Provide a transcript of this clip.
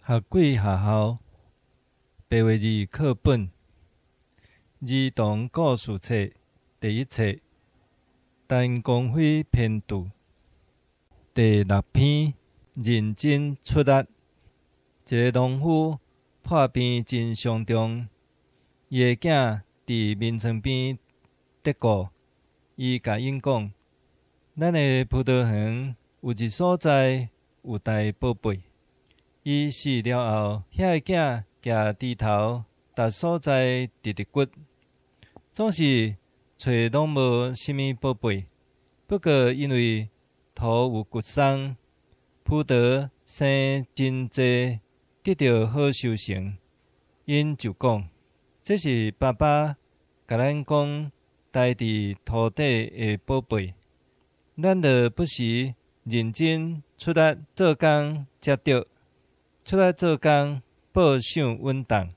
Hā-kùi Ha 白话字课本儿童故事册第一册tân Kong-hui phian-tù第6篇認真出力。一個農夫破病真傷重，伊個囝佇眠床邊得顧，伊甲因講：咱的葡萄園有一所在有台寶貝。伊死了後，遐個囝徛低頭，逐所在直直骨，總是找攏無啥物寶貝。不過因為土有骨鬆，葡萄生真濟，得到好收成，因就講：這是爸爸甲咱講待佇土底的寶貝，咱著不時認真出力做工才對。出來做工，報賞穩當。